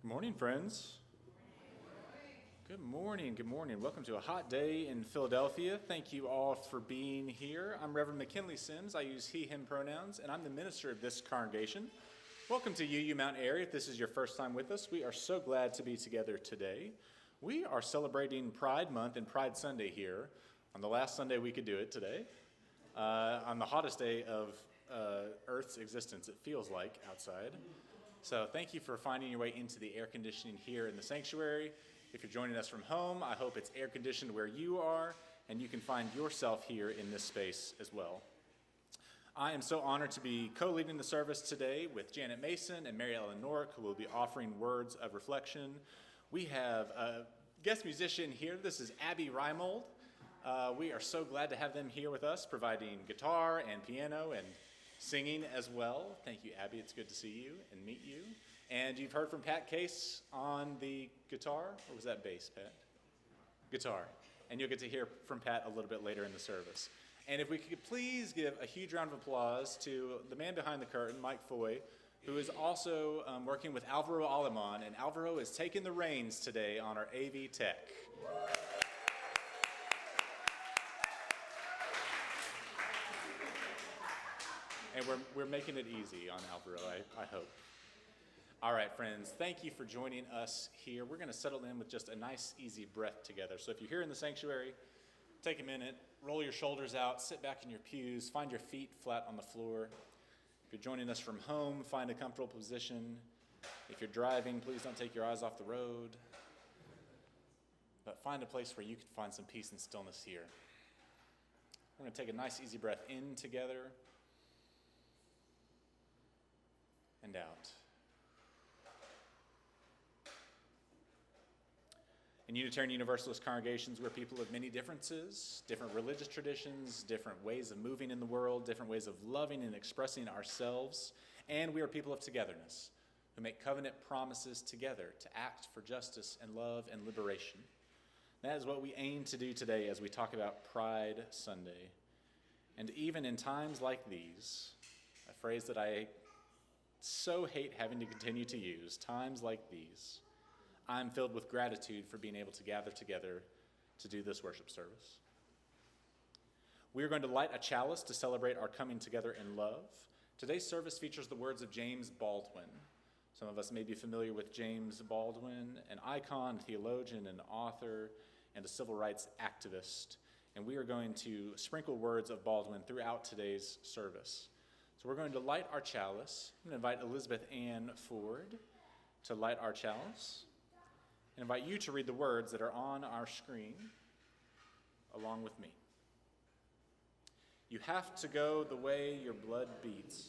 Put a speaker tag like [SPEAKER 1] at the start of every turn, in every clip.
[SPEAKER 1] Good morning, friends. Good morning, good morning. Welcome to a hot day in Philadelphia. Thank you all for being here. I'm Reverend McKinley Sims. I use he, him pronouns, and I'm the minister of this congregation. Welcome to UU Mount Airy. If this is your first time with us, we are so glad to be together today. We are celebrating Pride Month and Pride Sunday here on the last Sunday we could do it today, on the hottest day of Earth's existence, it feels like, outside. So thank you for finding your way into the air conditioning here in the sanctuary. If you're joining us from home, I hope it's air conditioned where you are, and you can find yourself here in this space as well. I am so honored to be co-leading the service today with Janet Mason and Mary Ellen Norick, who will be offering words of reflection. We have a guest musician here. This is Abby Reimold. We are so glad to have them here with us, providing guitar and piano and singing as well. Thank you, Abby. It's good to see you and meet you. And you've heard from Pat Case on the guitar, or was that bass, Pat? Guitar. And you'll get to hear from Pat a little bit later in the service. And if we could please give a huge round of applause to the man behind the curtain, Mike Foy, who is also working with Alvaro Aleman, and Alvaro is taking the reins today on our AV tech. And we're making it easy on Alvaro, I hope. All right, friends, thank you for joining us here. We're going to settle in with just a nice, easy breath together. So if you're here in the sanctuary, take a minute, roll your shoulders out, sit back in your pews, find your feet flat on the floor. If you're joining us from home, find a comfortable position. If you're driving, please don't take your eyes off the road. But find a place where you can find some peace and stillness here. We're going to take a nice, easy breath in together and out. In Unitarian Universalist congregations, we're people of many differences, different religious traditions, different ways of moving in the world, different ways of loving and expressing ourselves, and we are people of togetherness who make covenant promises together to act for justice and love and liberation. That is what we aim to do today as we talk about Pride Sunday. And even in times like these, a phrase that I so hate having to continue to use, times like these, I'm filled with gratitude for being able to gather together to do this worship service. We are going to light a chalice to celebrate our coming together in love. Today's service features the words of James Baldwin. Some of us may be familiar with James Baldwin, an icon, theologian, and author, and a civil rights activist. And we are going to sprinkle words of Baldwin throughout today's service. So we're going to light our chalice. I'm going to invite Elizabeth Ann Ford to light our chalice and invite you to read the words that are on our screen along with me. You have to go the way your blood beats.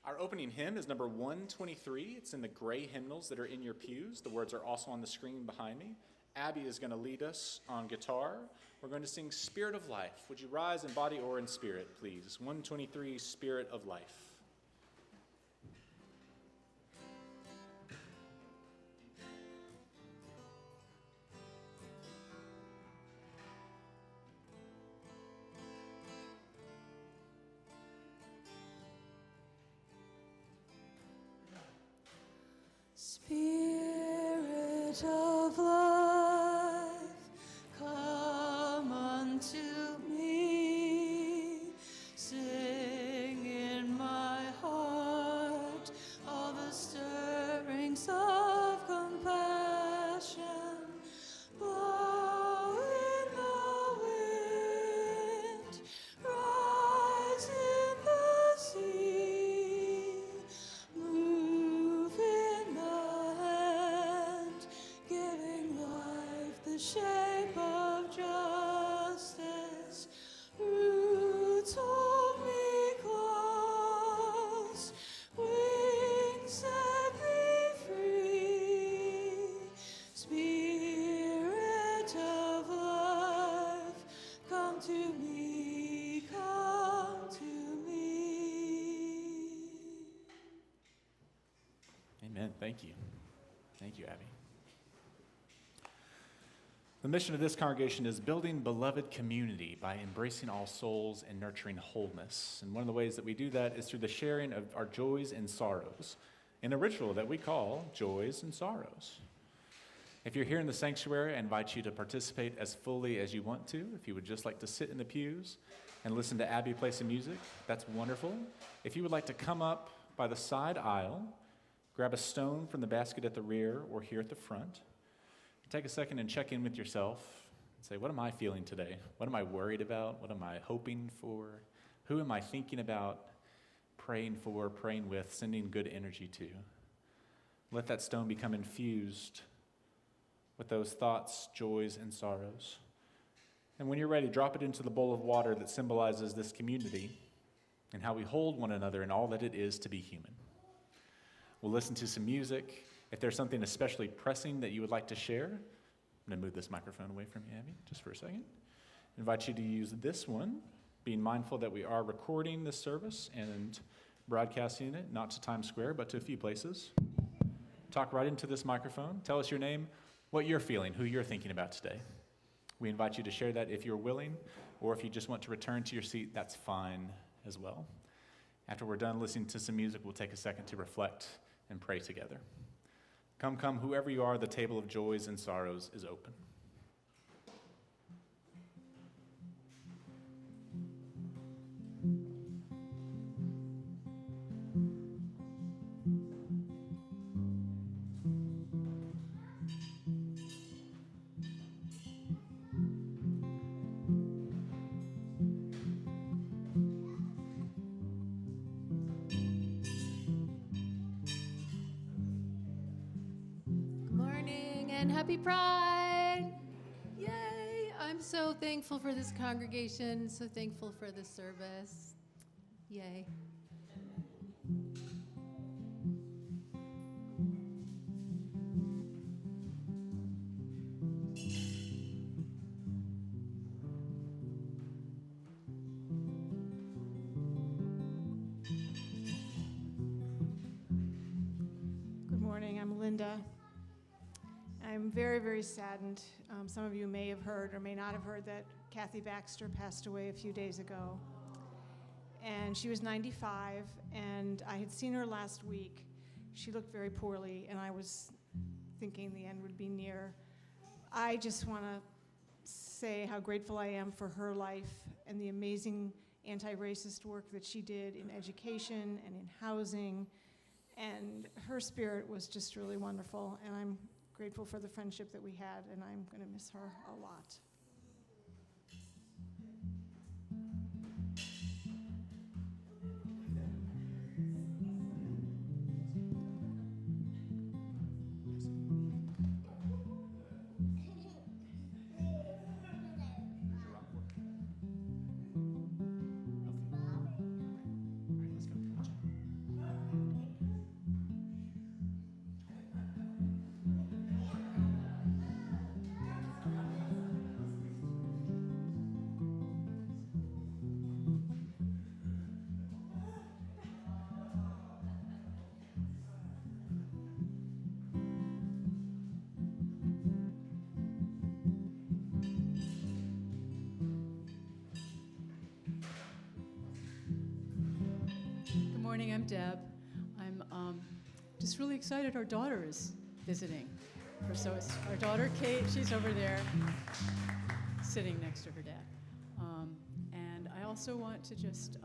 [SPEAKER 1] Our opening hymn is number 123. It's in the gray hymnals that are in your pews. The words are also on the screen behind me. Abby is going to lead us on guitar. We're going to sing Spirit of Life. Would you rise in body or in spirit, please? 123, Spirit of Life.
[SPEAKER 2] Spirit of life, come unto me, sing in my heart all the stirrings of compassion, blow in the wind, rise in the sea, move in the hand, giving
[SPEAKER 1] Amen. Thank you. Thank you, Abby. The mission of this congregation is building beloved community by embracing all souls and nurturing wholeness. And one of the ways that we do that is through the sharing of our joys and sorrows in a ritual that we call Joys and Sorrows. If you're here in the sanctuary, I invite you to participate as fully as you want to. If you would just like to sit in the pews and listen to Abby play some music, that's wonderful. If you would like to come up by the side aisle, grab a stone from the basket at the rear or here at the front, take a second and check in with yourself and say, what am I feeling today? What am I worried about? What am I hoping for? Who am I thinking about, praying for, praying with, sending good energy to? Let that stone become infused with those thoughts, joys, and sorrows. And when you're ready, drop it into the bowl of water that symbolizes this community and how we hold one another and all that it is to be human. We'll listen to some music. If there's something especially pressing that you would like to share, I'm going to move this microphone away from you, Abby, just for a second. I invite you to use this one, being mindful that we are recording this service and broadcasting it, not to Times Square, but to a few places. Talk right into this microphone. Tell us your name, what you're feeling, who you're thinking about today. We invite you to share that if you're willing, or if you just want to return to your seat, that's fine as well. After we're done listening to some music, we'll take a second to reflect and pray together. Come, come, whoever you are, the table of joys and sorrows is open.
[SPEAKER 3] And happy Pride! Yay! I'm so thankful for this congregation, so thankful for this service. Yay.
[SPEAKER 4] Good morning, I'm Linda. I'm very, very saddened. Some of you may have heard or may not have heard that Kathy Baxter passed away a few days ago. And she was 95, and I had seen her last week. She looked very poorly, and I was thinking the end would be near. I just want to say how grateful I am for her life and the amazing anti-racist work that she did in education and in housing. And her spirit was just really wonderful, and I'm grateful for the friendship that we had, and I'm going to miss her a lot.
[SPEAKER 3] Good morning, I'm Deb. I'm just really excited our daughter is visiting. So it's our daughter Kate, she's over there sitting next to her dad. And I also want to just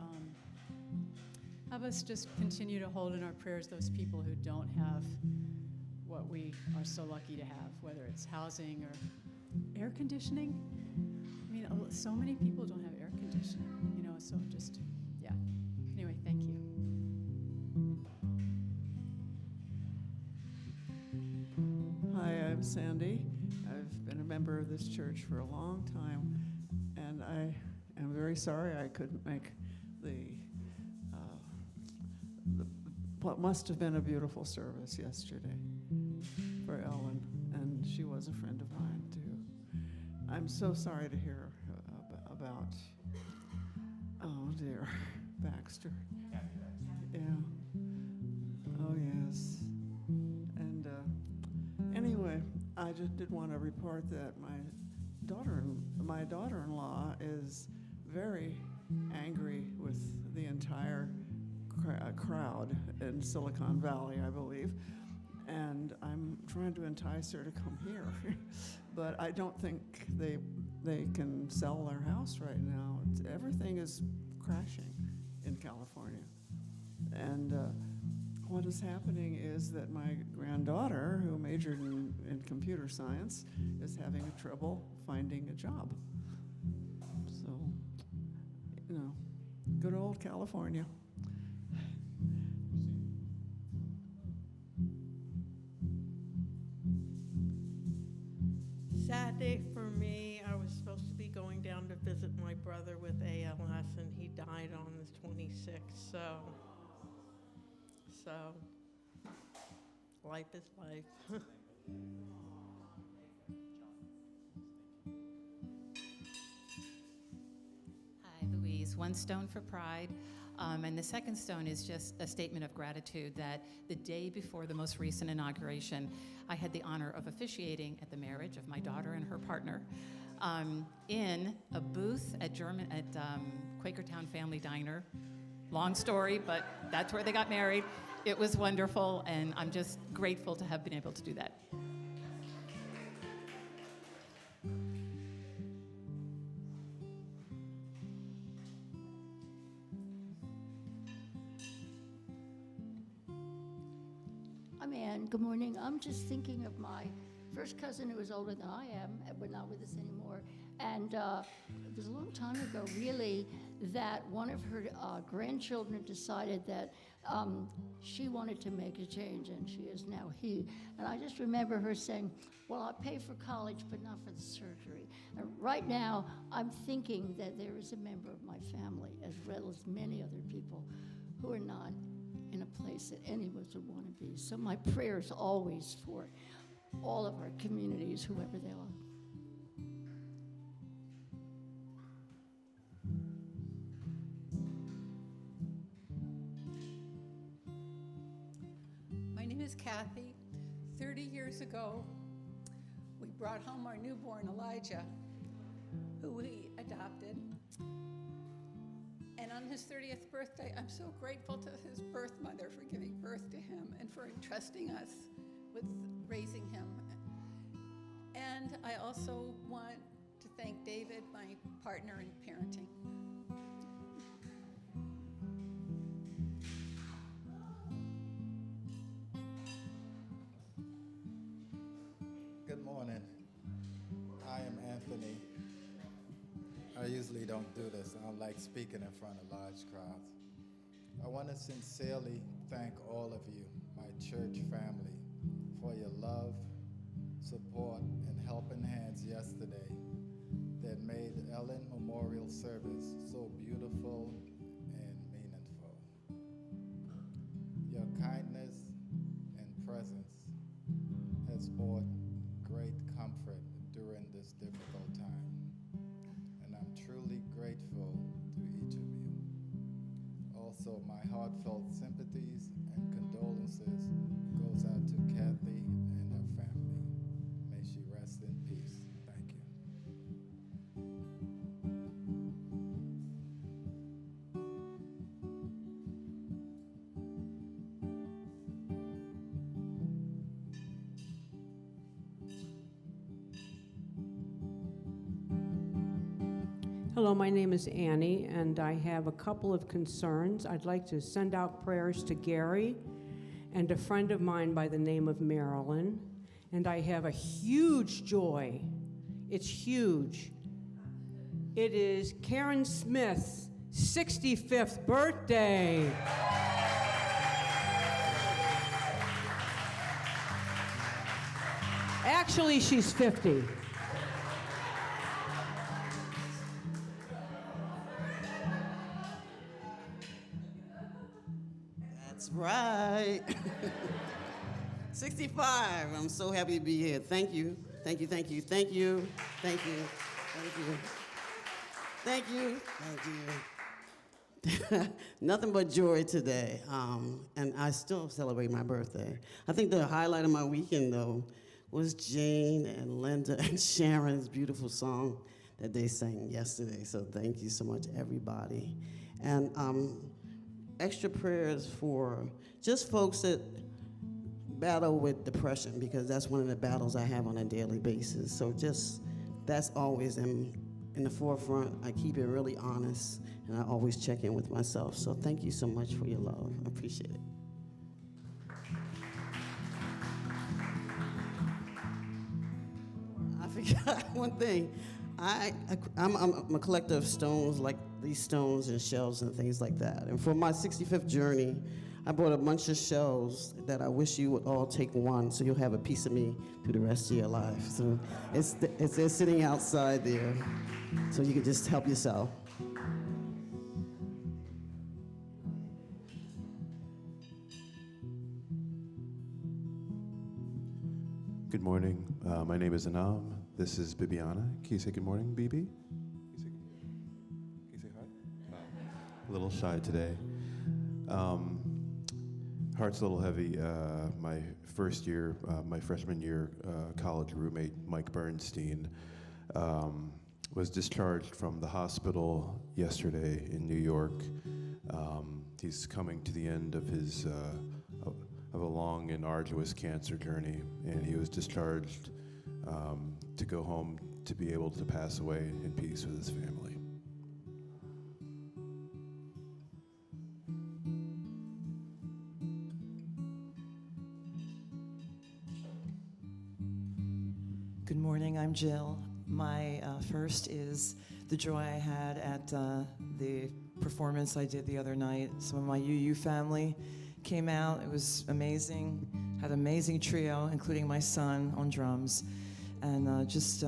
[SPEAKER 3] have us just continue to hold in our prayers those people who don't have what we are so lucky to have, whether it's housing or air conditioning. I mean, so many people don't have air conditioning, so just, yeah. Anyway, thank you.
[SPEAKER 5] Hi, I'm Sandy. I've been a member of this church for a long time, and I am very sorry I couldn't make what must have been a beautiful service yesterday for Ellen, and she was a friend of mine too. I'm so sorry to hear about, oh dear, Baxter. Yeah. Oh yes. just did want to report that my daughter-in-law is very angry with the entire crowd in Silicon Valley, I believe. And I'm trying to entice her to come here. But I don't think they can sell their house right now. Everything is crashing in California. And what is happening is that my granddaughter, who majored in computer science, is having trouble finding a job. So, you know, good old California.
[SPEAKER 6] Sad day for me. I was supposed to be going down to visit my brother with ALS, and he died on the 26th. So life is life.
[SPEAKER 7] Hi, Louise. One stone for pride. And the second stone is just a statement of gratitude that the day before the most recent inauguration, I had the honor of officiating at the marriage of my daughter and her partner in a booth at Quakertown Family Diner. Long story, but that's where they got married. It was wonderful, and I'm just grateful to have been able to do that.
[SPEAKER 8] I'm Ann. Good morning. I'm just thinking of my first cousin who was older than I am, but not with us anymore. And it was a long time ago, really, that one of her grandchildren decided that she wanted to make a change, and she is now he. And I just remember her saying, well, I'll pay for college, but not for the surgery. And right now, I'm thinking that there is a member of my family, as well as many other people, who are not in a place that any of us would want to be. So my prayers always for all of our communities, whoever they are.
[SPEAKER 9] My name is Kathy. 30 years ago, we brought home our newborn Elijah, who we adopted. And on his 30th birthday, I'm so grateful to his birth mother for giving birth to him and for entrusting us with raising him. And I also want to thank David, my partner in parenting.
[SPEAKER 10] Good morning. I am Anthony. I usually don't do this. I don't like speaking in front of large crowds. I want to sincerely thank all of you, my church family, for your love, support, and helping hands yesterday that made Ellen Memorial Service so beautiful and meaningful. Your kindness and presence has brought great comfort during this difficult time, and I'm truly grateful to each of you. Also, my heartfelt sympathies and condolences goes out to Kathy and her family. May she rest in peace. Thank you.
[SPEAKER 11] Hello, my name is Annie, and I have a couple of concerns. I'd like to send out prayers to Gary and a friend of mine by the name of Marilyn. And I have a huge joy. It's huge. It is Karen Smith's 65th birthday. Actually, she's 50.
[SPEAKER 12] That's right. 65. I'm so happy to be here. Thank you. Thank you, thank you, thank you, thank you, thank you, thank you. Nothing but joy today. And I still celebrate my birthday. I think the highlight of my weekend, though, was Jane and Linda and Sharon's beautiful song that they sang yesterday. So thank you so much, everybody. And extra prayers for just folks that battle with depression, because that's one of the battles I have on a daily basis. So just, that's always in the forefront. I keep it really honest, and I always check in with myself. So thank you so much for your love. I appreciate it. I forgot one thing. I'm a collector of stones, like these stones and shells and things like that. And for my 65th journey, I bought a bunch of shells that I wish you would all take one, so you'll have a piece of me through the rest of your life. So they're sitting outside there, so you can just help yourself.
[SPEAKER 13] Good morning. My name is Anam. This is Bibiana. Can you say good morning, Bibi? Can you say hi? A little shy today. Heart's a little heavy. My first year, my freshman year college roommate, Mike Bernstein, was discharged from the hospital yesterday in New York. He's coming to the end of his of a long and arduous cancer journey, and he was discharged to go home to be able to pass away in peace with his family.
[SPEAKER 14] Good morning, I'm Jill. My first is the joy I had at the performance I did the other night. Some of my UU family came out. It was amazing. Had an amazing trio, including my son on drums. And just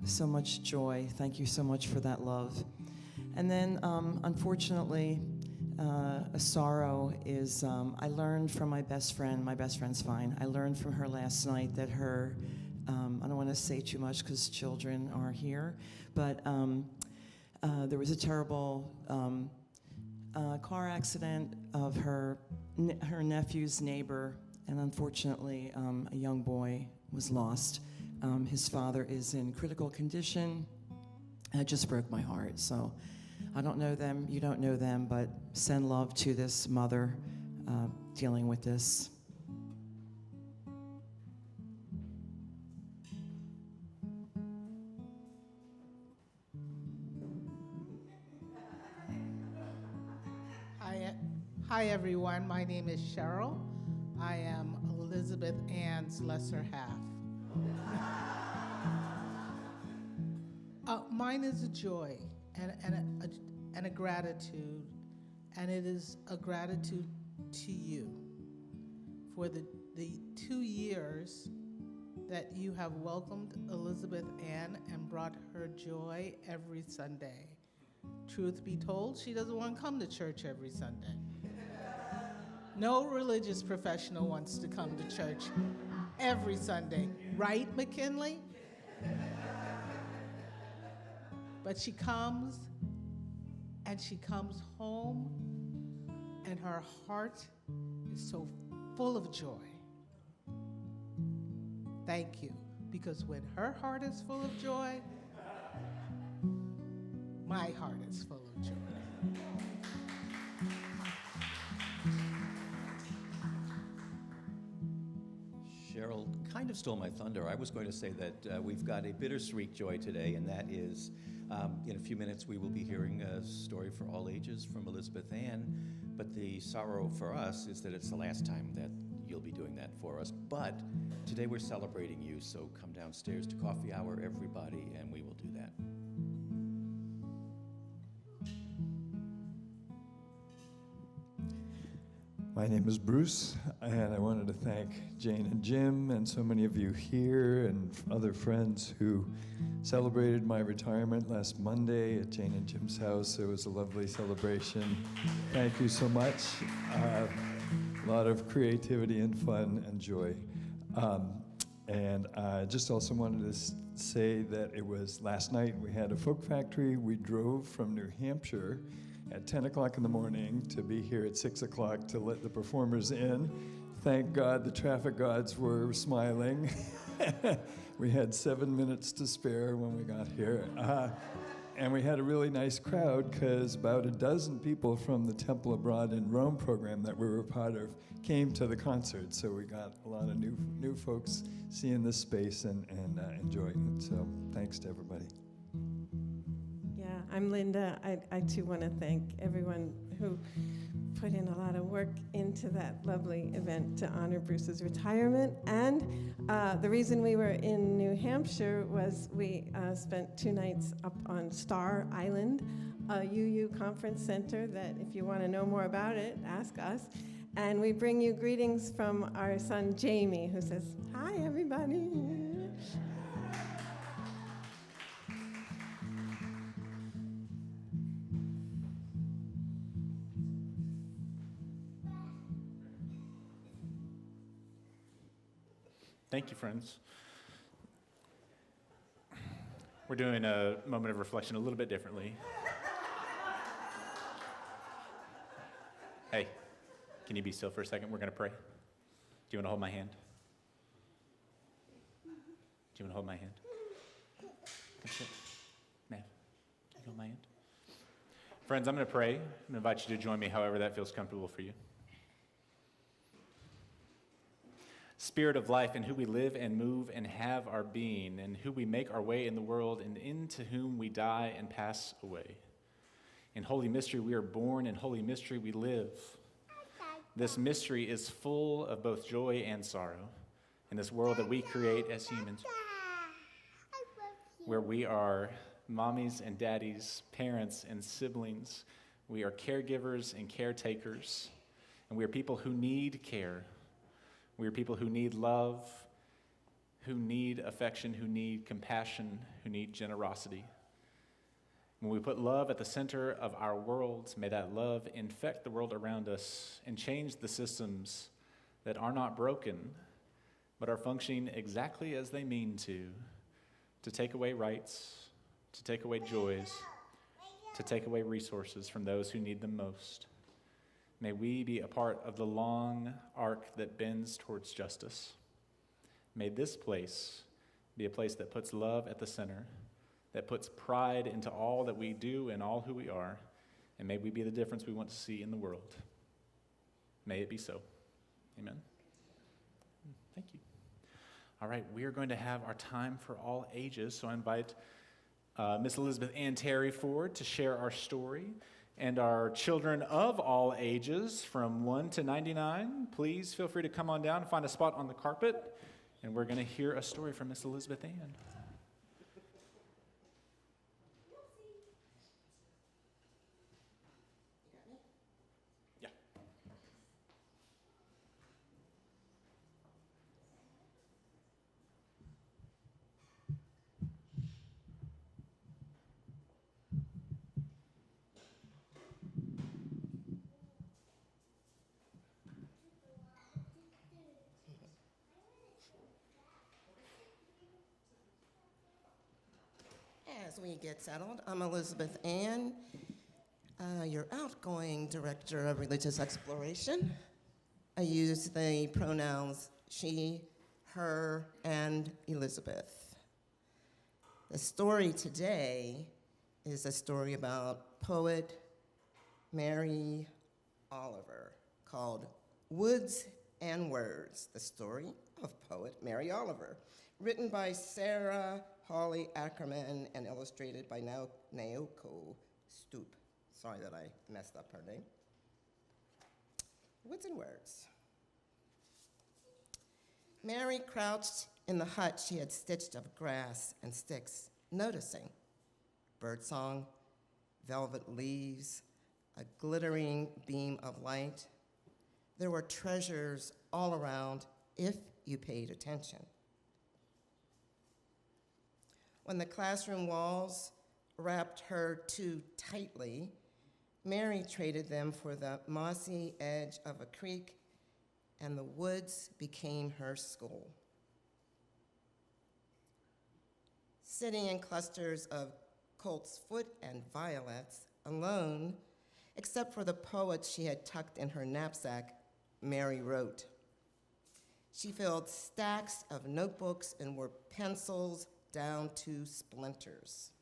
[SPEAKER 14] so much joy. Thank you so much for that love. And then, unfortunately, a sorrow is, I learned from my best friend's fine. I learned from her last night that her, I don't want to say too much because children are here, but there was a terrible car accident of her nephew's neighbor, and unfortunately, a young boy was lost. His father is in critical condition. And it just broke my heart. So I don't know them, you don't know them, but send love to this mother dealing with this.
[SPEAKER 15] Hi everyone, my name is Cheryl. I am Elizabeth Ann's lesser half. Mine is a joy and a gratitude, and it is a gratitude to you for the 2 years that you have welcomed Elizabeth Ann and brought her joy every Sunday. Truth be told, she doesn't want to come to church every Sunday. No religious professional wants to come to church every Sunday. Right, McKinley? But she comes, and she comes home, and her heart is so full of joy. Thank you, because when her heart is full of joy, my heart is full of joy.
[SPEAKER 16] Cheryl kind of stole my thunder. I was going to say that we've got a bittersweet joy today, and that is in a few minutes we will be hearing a story for all ages from Elizabeth Ann, but the sorrow for us is that it's the last time that you'll be doing that for us. But today we're celebrating you, so come downstairs to coffee hour, everybody, and we will do that.
[SPEAKER 17] My name is Bruce, and I wanted to thank Jane and Jim and so many of you here and other friends who celebrated my retirement last Monday at Jane and Jim's house. It was a lovely celebration. Thank you so much. A lot of creativity and fun and joy. And I just also wanted to say that it was last night we had a folk factory. We drove from New Hampshire at 10 o'clock in the morning to be here at 6 o'clock to let the performers in. Thank God the traffic gods were smiling. We had 7 minutes to spare when we got here. And we had a really nice crowd because about a dozen people from the Temple Abroad in Rome program that we were part of came to the concert. So we got a lot of new folks seeing this space and enjoying it. So thanks to everybody.
[SPEAKER 18] Yeah, I'm Linda. I too want to thank everyone who put in a lot of work into that lovely event to honor Bruce's retirement. And the reason we were in New Hampshire was we spent 2 nights up on Star Island, a UU conference center that if you want to know more about it, ask us. And we bring you greetings from our son Jamie, who says, "Hi, everybody."
[SPEAKER 1] Thank you, friends. We're doing a moment of reflection a little bit differently. Hey, can you be still for a second? We're going to pray. Do you want to hold my hand? Do you want to hold my hand? Come sit. Matt, can you hold my hand? Friends, I'm going to pray. I'm going to invite you to join me however that feels comfortable for you. Spirit of life, in who we live and move and have our being, and who we make our way in the world, and into whom we die and pass away. In holy mystery we are born, in holy mystery we live. This mystery is full of both joy and sorrow in this world that we create as humans, where we are mommies and daddies, parents and siblings. We are caregivers and caretakers, and we are people who need care. We are people who need love, who need affection, who need compassion, who need generosity. When we put love at the center of our worlds, may that love infect the world around us and change the systems that are not broken, but are functioning exactly as they mean to take away rights, to take away joys, to take away resources from those who need them most. May we be a part of the long arc that bends towards justice. May this place be a place that puts love at the center, that puts pride into all that we do and all who we are, and may we be the difference we want to see in the world. May it be so. Amen. Thank you. All right, we are going to have our time for all ages, so I invite Miss Elizabeth Ann Terry forward to share our story. And our children of all ages, from 1 to 99, please feel free to come on down and find a spot on the carpet. And we're going to hear a story from Miss Elizabeth Ann. Yeah.
[SPEAKER 19] As we get settled, I'm Elizabeth Ann, your outgoing Director of Religious Exploration. I use the pronouns she, her, and Elizabeth. The story today is a story about poet Mary Oliver called Woods and Words, the story of poet Mary Oliver, written by Sarah Hawley Ackerman and illustrated by Naoko Stoop. Sorry that I messed up her name. Woods and Words. Mary crouched in the hut she had stitched of grass and sticks, noticing birdsong, velvet leaves, a glittering beam of light. There were treasures all around if you paid attention. When the classroom walls wrapped her too tightly, Mary traded them for the mossy edge of a creek, and the woods became her school. Sitting in clusters of colt's foot and violets, alone, except for the poets she had tucked in her knapsack, Mary wrote. She filled stacks of notebooks and wore pencils down to splinters.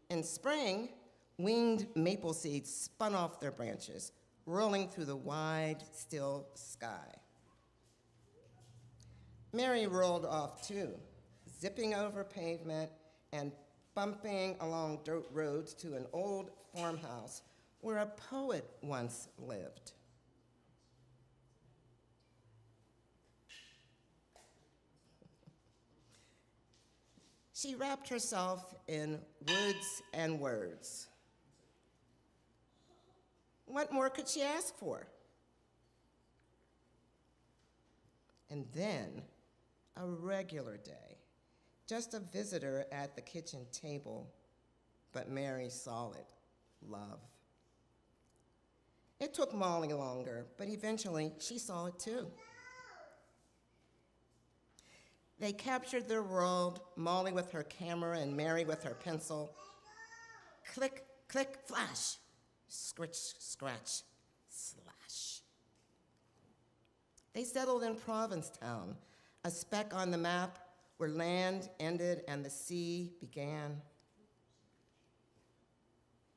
[SPEAKER 19] In spring, winged maple seeds spun off their branches, rolling through the wide, still sky. Mary rolled off too, zipping over pavement and bumping along dirt roads to an old farmhouse where a poet once lived. She wrapped herself in woods and words. What more could she ask for? And then, a regular day, just a visitor at the kitchen table, but Mary saw it, love. It took Molly longer, but eventually she saw it too. They captured their world, Molly with her camera and Mary with her pencil. Click, click, flash. Scritch, scratch, slash. They settled in Provincetown, a speck on the map where land ended and the sea began.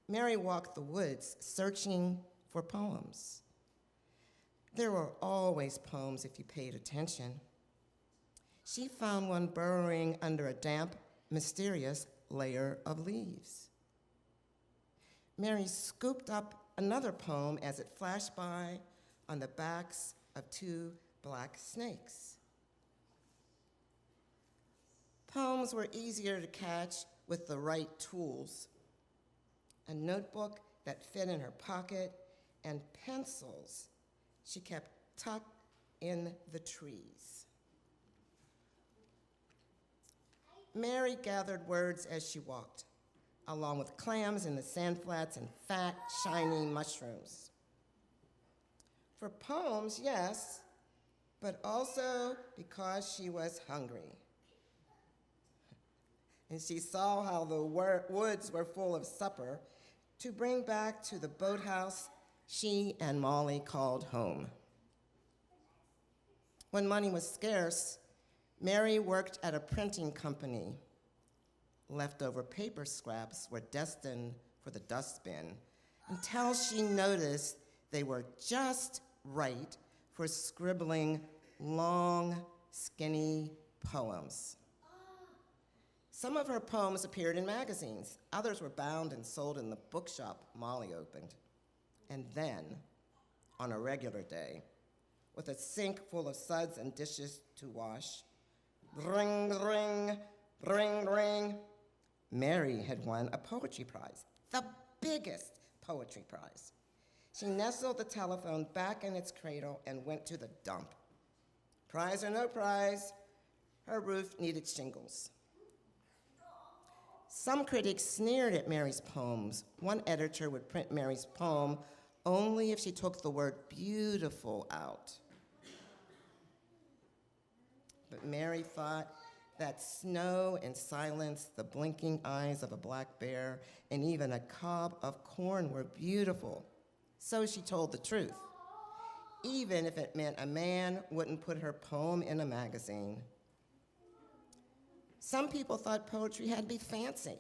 [SPEAKER 19] Mary walked the woods, searching for poems. There were always poems if you paid attention. She found one burrowing under a damp, mysterious layer of leaves. Mary scooped up another poem as it flashed by on the backs of two black snakes. Poems were easier to catch with the right tools. A notebook that fit in her pocket and pencils she kept tucked in the trees. Mary gathered words as she walked, along with clams in the sandflats and fat, shiny mushrooms. For poems, yes, but also because she was hungry. And she saw how the woods were full of supper to bring back to the boathouse she and Molly called home. When money was scarce, Mary worked at a printing company. Leftover paper scraps were destined for the dustbin until she noticed they were just right for scribbling long, skinny poems. Some of her poems appeared in magazines. Others were bound and sold in the bookshop Molly opened. And then, on a regular day, with a sink full of suds and dishes to wash, ring, ring, ring, ring, Mary had won a poetry prize, the biggest poetry prize. She nestled the telephone back in its cradle and went to the dump. Prize or no prize, her roof needed shingles. Some critics sneered at Mary's poems. One editor would print Mary's poem only if she took the word beautiful out. But Mary thought that snow and silence, the blinking eyes of a black bear, and even a cob of corn were beautiful. So she told the truth, even if it meant a man wouldn't put her poem in a magazine. Some people thought poetry had to be fancy,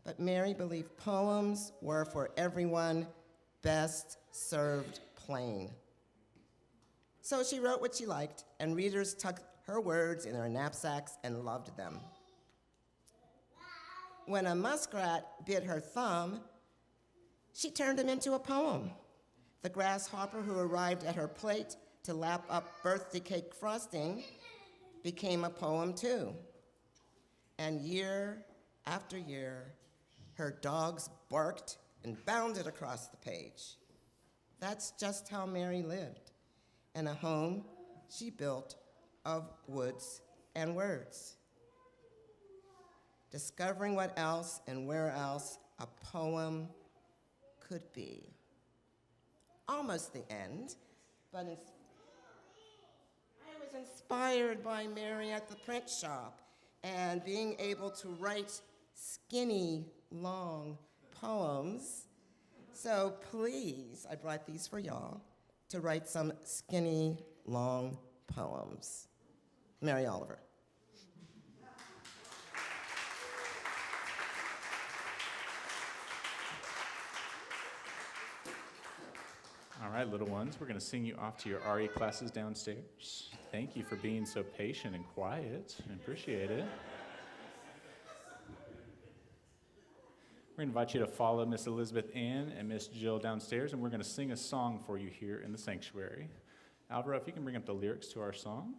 [SPEAKER 19] but Mary believed poems were for everyone, best served plain. So she wrote what she liked, and readers tucked her words in their knapsacks and loved them. When a muskrat bit her thumb, she turned him into a poem. The grasshopper who arrived at her plate to lap up birthday cake frosting became a poem too. And year after year, her dogs barked and bounded across the page. That's just how Mary lived, in a home she built of woods and words. Discovering what else and where else a poem could be. Almost the end, but I was inspired by Mary at the print shop and being able to write skinny, long poems. So please, I brought these for y'all. to write some skinny, long poems. Mary Oliver.
[SPEAKER 1] All right, little ones, we're going to sing you off to your RE classes downstairs. Thank you for being so patient and quiet. I appreciate it. We're going to invite you to follow Miss Elizabeth Ann and Miss Jill downstairs, and we're going to sing a song for you here in the sanctuary. Alvaro, if you can bring up the lyrics to our song.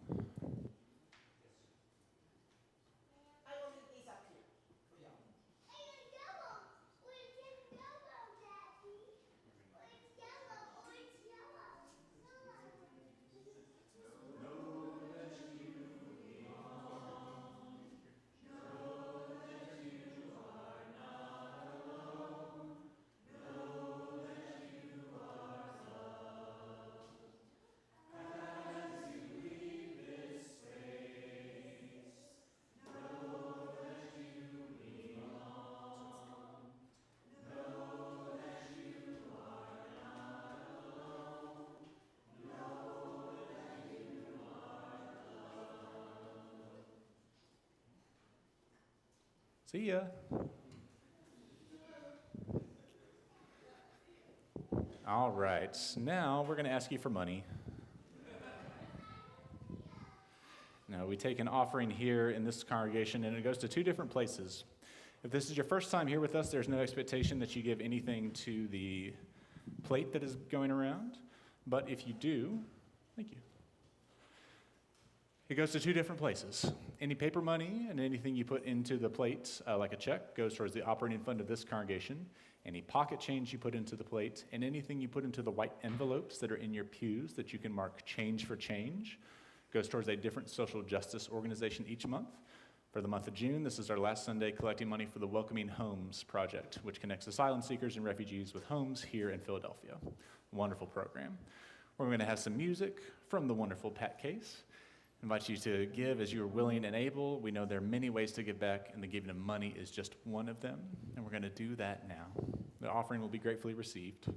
[SPEAKER 1] See ya. All right, now we're going to ask you for money. Now, we take an offering here in this congregation, and it goes to two different places. If this is your first time here with us, there's no expectation that you give anything to the plate that is going around. But if you do, thank you. It goes to two different places. Any paper money and anything you put into the plate, like a check, goes towards the operating fund of this congregation. Any pocket change you put into the plate, and anything you put into the white envelopes that are in your pews that you can mark change for change, goes towards a different social justice organization each month. For the month of June, this is our last Sunday collecting money for the Welcoming Homes Project, which connects asylum seekers and refugees with homes here in Philadelphia. Wonderful program. We're going to have some music from the wonderful Pat Case. Invite you to give as you are willing and able. We know there are many ways to give back, and the giving of money is just one of them, and we're going to do that now. The offering will be gratefully received.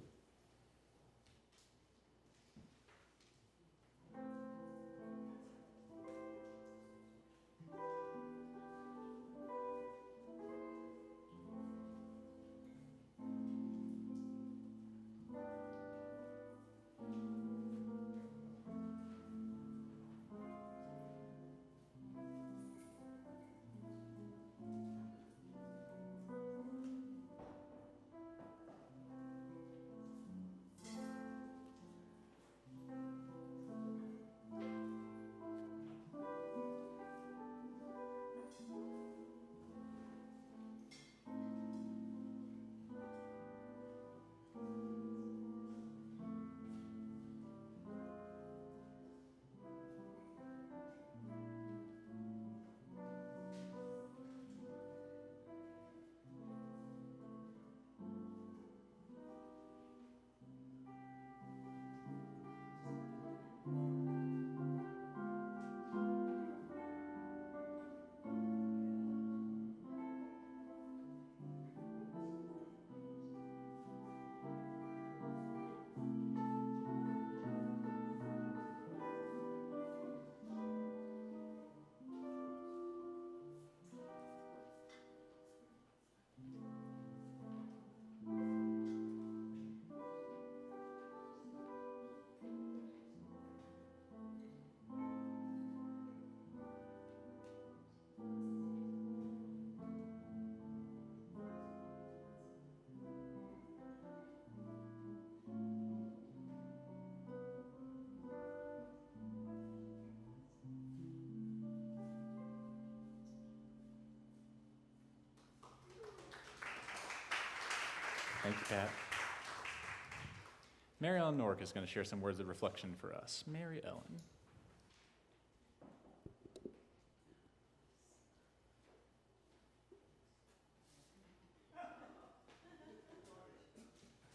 [SPEAKER 1] Thank you, Pat. Mary Ellen Nork is going to share some words of reflection for us. Mary Ellen.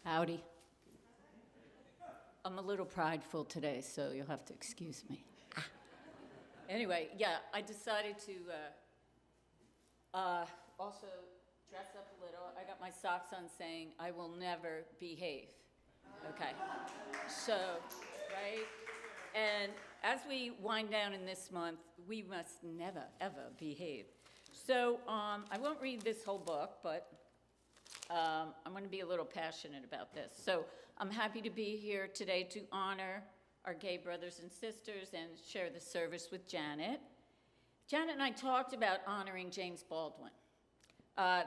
[SPEAKER 20] Howdy. I'm a little prideful today, so you'll have to excuse me. Anyway, yeah, I decided to also dress up a little. I got my socks on saying, I will never behave. Okay. So right? And as we wind down in this month, we must never, ever behave. So I won't read this whole book, but I'm going to be a little passionate about this. So I'm happy to be here today to honor our gay brothers and sisters and share the service with Janet. Janet and I talked about honoring James Baldwin.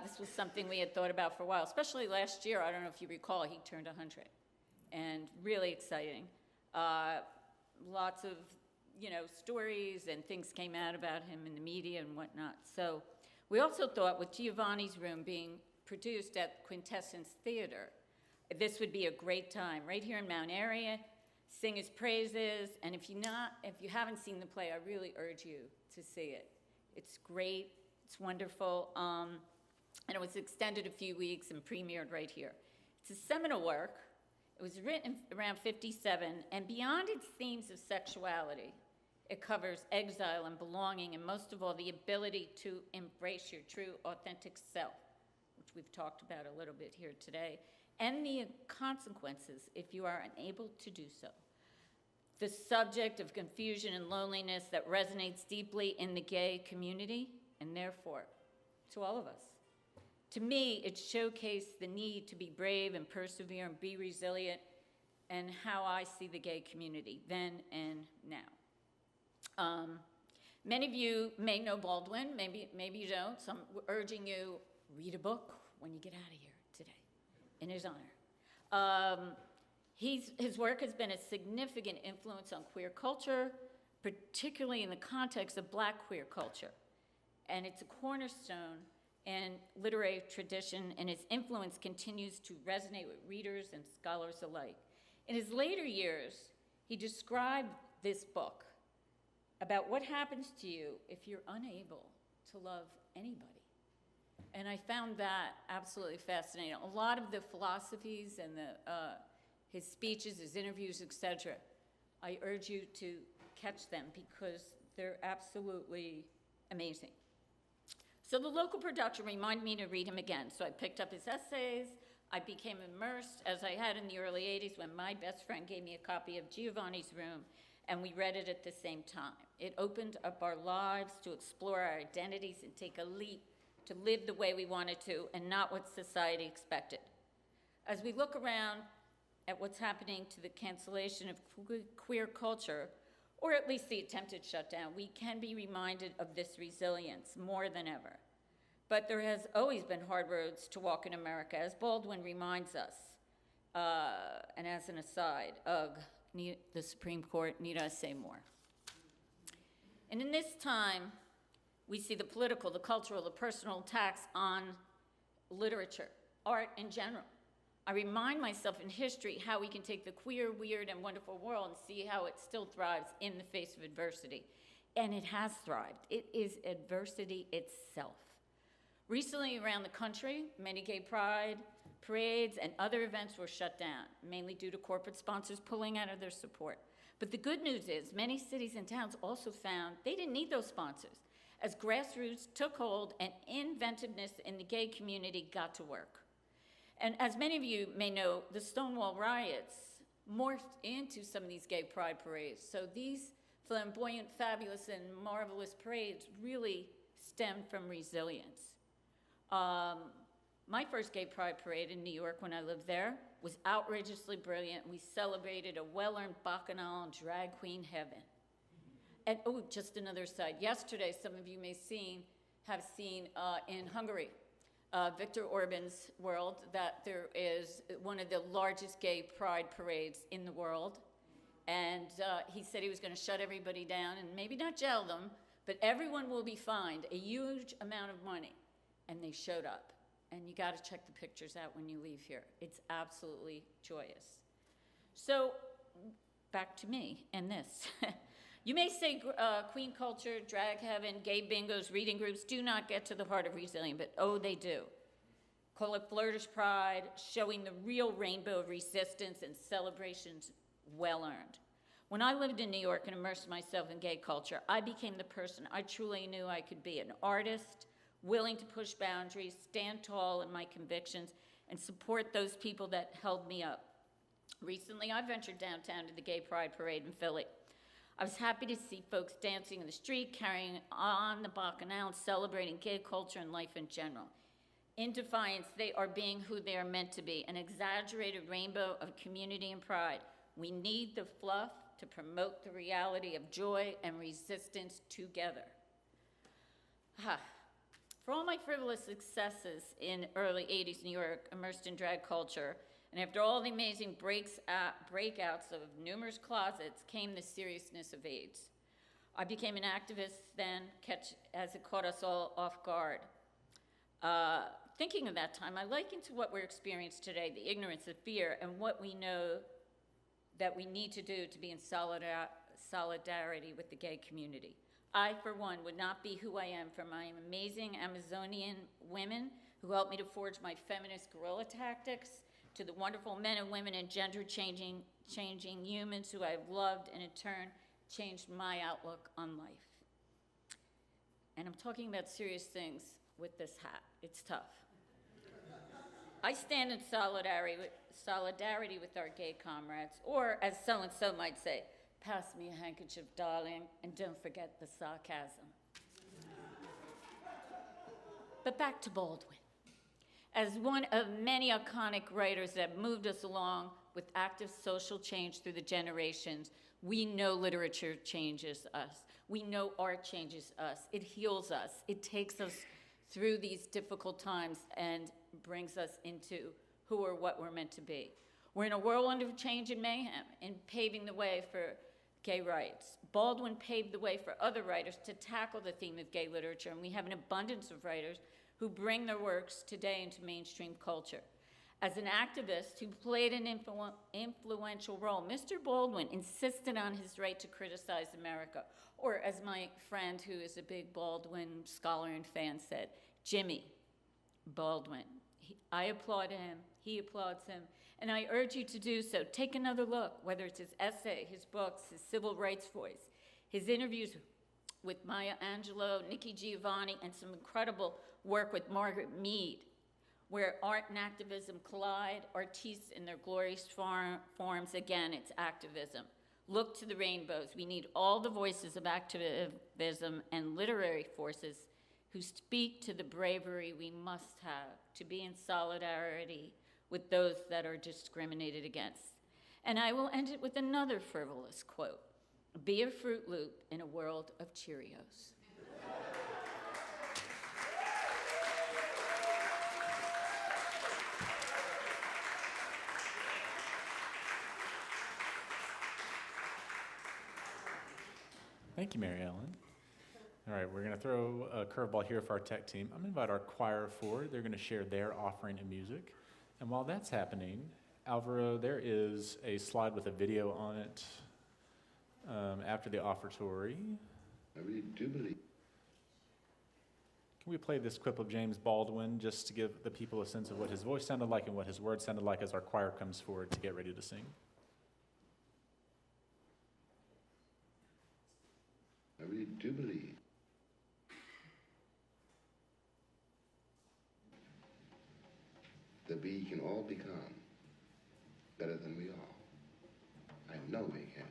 [SPEAKER 20] This was something we had thought about for a while, especially last year. I don't know if you recall, he turned 100, and really exciting. Lots of, stories and things came out about him in the media and whatnot. So we also thought with Giovanni's Room being produced at Quintessence Theater, this would be a great time right here in Mount Airy. Sing his praises, and if you haven't seen the play, I really urge you to see it. It's great, it's wonderful, and it was extended a few weeks and premiered right here. It's a seminal work. It was written around 57, and beyond its themes of sexuality, it covers exile and belonging, and most of all, the ability to embrace your true, authentic self, which we've talked about a little bit here today, and the consequences if you are unable to do so. The subject of confusion and loneliness that resonates deeply in the gay community, and therefore to all of us. To me, it showcased the need to be brave and persevere and be resilient, and how I see the gay community then and now. Many of you may know Baldwin, maybe you don't, so I'm urging you, read a book when you get out of here today, in his honor. His work has been a significant influence on queer culture, particularly in the context of Black queer culture. And it's a cornerstone in literary tradition, and his influence continues to resonate with readers and scholars alike. In his later years, he described this book about what happens to you if you're unable to love anybody. And I found that absolutely fascinating. A lot of the philosophies and his speeches, his interviews, etc., I urge you to catch them because they're absolutely amazing. So the local production reminded me to read him again. So I picked up his essays. I became immersed, as I had in the early 80s when my best friend gave me a copy of Giovanni's Room, and we read it at the same time. It opened up our lives to explore our identities and take a leap to live the way we wanted to and not what society expected. As we look around at what's happening to the cancellation of queer culture, or at least the attempted shutdown, we can be reminded of this resilience more than ever. But there has always been hard roads to walk in America, as Baldwin reminds us. And as an aside, the Supreme Court, need I say more? And in this time, we see the political, the cultural, the personal attacks on literature, art in general. I remind myself in history how we can take the queer, weird, and wonderful world and see how it still thrives in the face of adversity. And it has thrived. It is adversity itself. Recently around the country, many gay pride parades and other events were shut down, mainly due to corporate sponsors pulling out of their support. But the good news is many cities and towns also found they didn't need those sponsors, as grassroots took hold and inventiveness in the gay community got to work. And as many of you may know, the Stonewall riots morphed into some of these gay pride parades. So these flamboyant, fabulous, and marvelous parades really stemmed from resilience. My first gay pride parade in New York when I lived there was outrageously brilliant. We celebrated a well-earned bacchanal and drag queen heaven. And oh, just another side. Yesterday, some of you may have seen in Hungary, Viktor Orban's world, that there is one of the largest gay pride parades in the world. And he said he was going to shut everybody down and maybe not jail them, but everyone will be fined a huge amount of money. And they showed up. And you got to check the pictures out when you leave here. It's absolutely joyous. So back to me and this. You may say queen culture, drag heaven, gay bingos, reading groups do not get to the heart of resilience, but oh, they do. Call it flourish pride, showing the real rainbow of resistance and celebrations well earned. When I lived in New York and immersed myself in gay culture, I became the person I truly knew I could be, an artist, willing to push boundaries, stand tall in my convictions, and support those people that held me up. Recently, I ventured downtown to the Gay Pride Parade in Philly. I was happy to see folks dancing in the street, carrying on the bacchanal, and celebrating gay culture and life in general. In defiance, they are being who they are meant to be, an exaggerated rainbow of community and pride. We need the fluff to promote the reality of joy and resistance together. For all my frivolous successes in early 80s New York, immersed in drag culture, and after all the amazing breakouts of numerous closets, came the seriousness of AIDS. I became an activist then, as it caught us all off guard. Thinking of that time, I liken to what we're experiencing today, the ignorance, the fear, and what we know that we need to do to be in solidarity with the gay community. I, for one, would not be who I am for my amazing Amazonian women who helped me to forge my feminist guerrilla tactics, to the wonderful men and women and gender-changing humans who I've loved and in turn changed my outlook on life. And I'm talking about serious things with this hat. It's tough. I stand in solidarity with our gay comrades, or as so-and-so might say, pass me a handkerchief, darling, and don't forget the sarcasm. But back to Baldwin. As one of many iconic writers that moved us along with active social change through the generations, we know literature changes us. We know art changes us. It heals us. It takes us through these difficult times and brings us into who or what we're meant to be. We're in a whirlwind of change and mayhem in paving the way for gay rights. Baldwin paved the way for other writers to tackle the theme of gay literature, and we have an abundance of writers who bring their works today into mainstream culture. As an activist who played an influential role, Mr. Baldwin insisted on his right to criticize America, or as my friend who is a big Baldwin scholar and fan said, Jimmy Baldwin. I applaud him, he applauds him, and I urge you to do so. Take another look, whether it's his essay, his books, his civil rights voice, his interviews with Maya Angelou, Nikki Giovanni, and some incredible work with Margaret Mead, where art and activism collide, artists in their glorious forms, again, it's activism. Look to the rainbows. We need all the voices of activism and literary forces who speak to the bravery we must have to be in solidarity with those that are discriminated against. And I will end it with another frivolous quote. Be a Fruit Loop in a world of Cheerios.
[SPEAKER 1] Thank you, Mary Ellen. All right, we're going to throw a curveball here for our tech team. I'm going to invite our choir forward. They're going to share their offering of music. And while that's happening, Alvaro, there is a slide with a video on it after the offertory.
[SPEAKER 21] I really do believe.
[SPEAKER 1] Can we play this clip of James Baldwin just to give the people a sense of what his voice sounded like and what his words sounded like as our choir comes forward to get ready to sing?
[SPEAKER 21] I really do believe that we can all become better than we are. I know we can.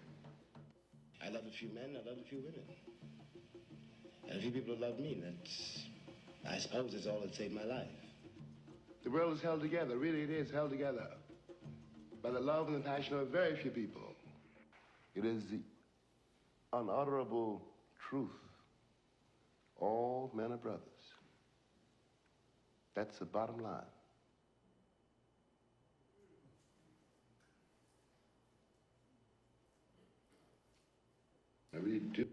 [SPEAKER 21] I love a few men, I love a few women. And a few people love me. That's, I suppose, that's all that saved my life. The world is held together, really it is held together, by the love and the passion of very few people. It is the unutterable truth. All men are brothers. That's the bottom line. I really do.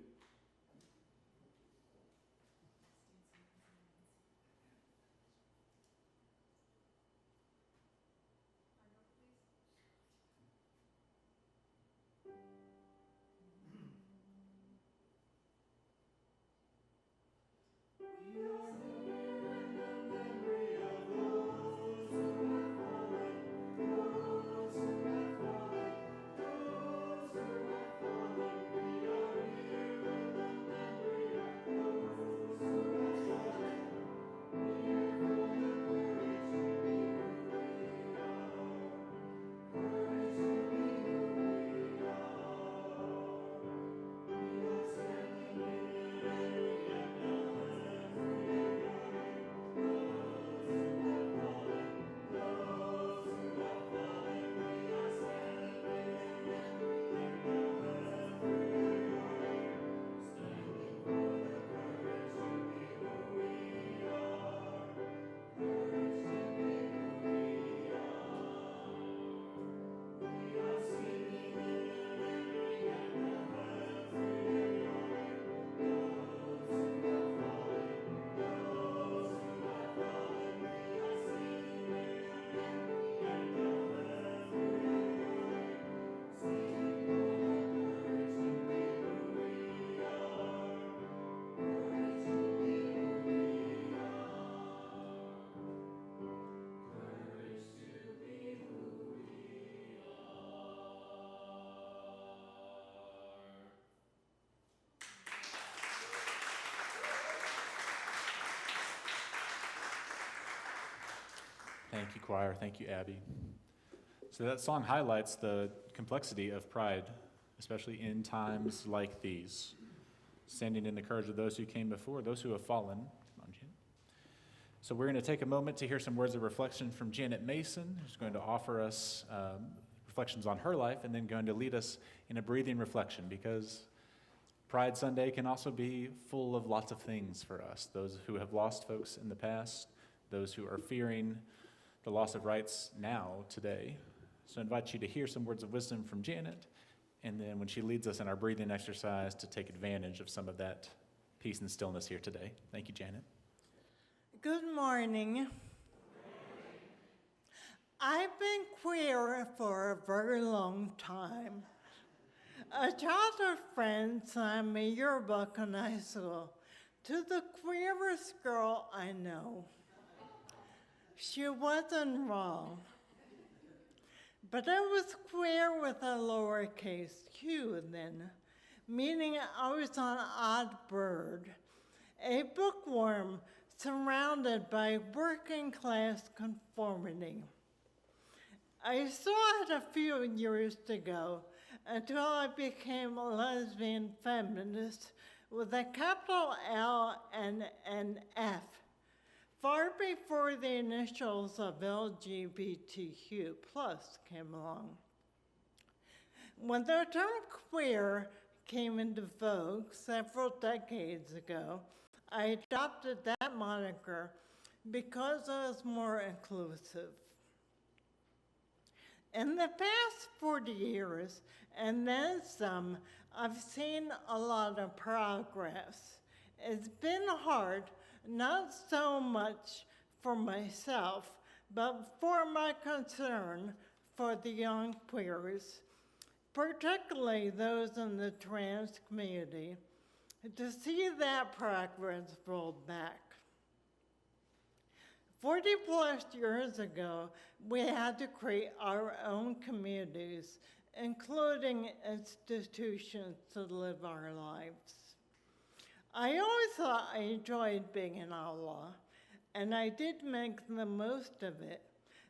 [SPEAKER 1] Thank you, choir. Thank you, Abby. So that song highlights the complexity of pride, especially in times like these. Standing in the courage of those who came before, those who have fallen. Come on, Janet. So we're going to take a moment to hear some words of reflection from Janet Mason, who's going to offer us reflections on her life and then going to lead us in a breathing reflection, because Pride Sunday can also be full of lots of things for us. Those who have lost folks in the past, those who are fearing the loss of rights now, today. So I invite you to hear some words of wisdom from Janet, and then when she leads us in our breathing exercise, to take advantage of some of that peace and stillness here today. Thank you, Janet.
[SPEAKER 2] Good morning. I've been queer for a very long time. A childhood friend sent me your book in high school to the queerest girl I know. She wasn't wrong, but I was queer with a lowercase q then, meaning I was an odd bird, a bookworm surrounded by working class conformity. I saw it a few years to go until I became a lesbian feminist with a capital L and an F, far before the initials of LGBTQ+ came along. When the term queer came into vogue several decades ago, I adopted that moniker because it was more inclusive. In the past 40 years, and then some, I've seen a lot of progress. It's been hard, not so much for myself, but for my concern for the young queers, particularly those in the trans community, to see that progress rolled back. 40 plus years ago, we had to create our own communities, including institutions to live our lives. I always thought I enjoyed being an outlaw, and I did make the most of it,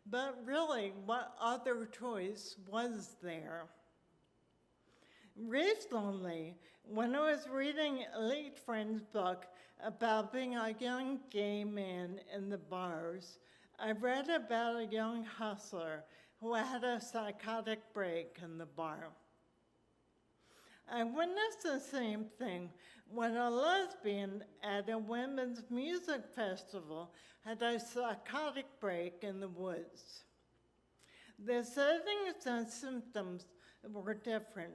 [SPEAKER 2] but really, what other choice was there? Recently, when I was reading Elite Friend's book about being a young gay man in the bars, I read about a young hustler who had a psychotic break in the bar. I witnessed the same thing when a lesbian at a women's music festival had a psychotic break in the woods. The settings and symptoms were different,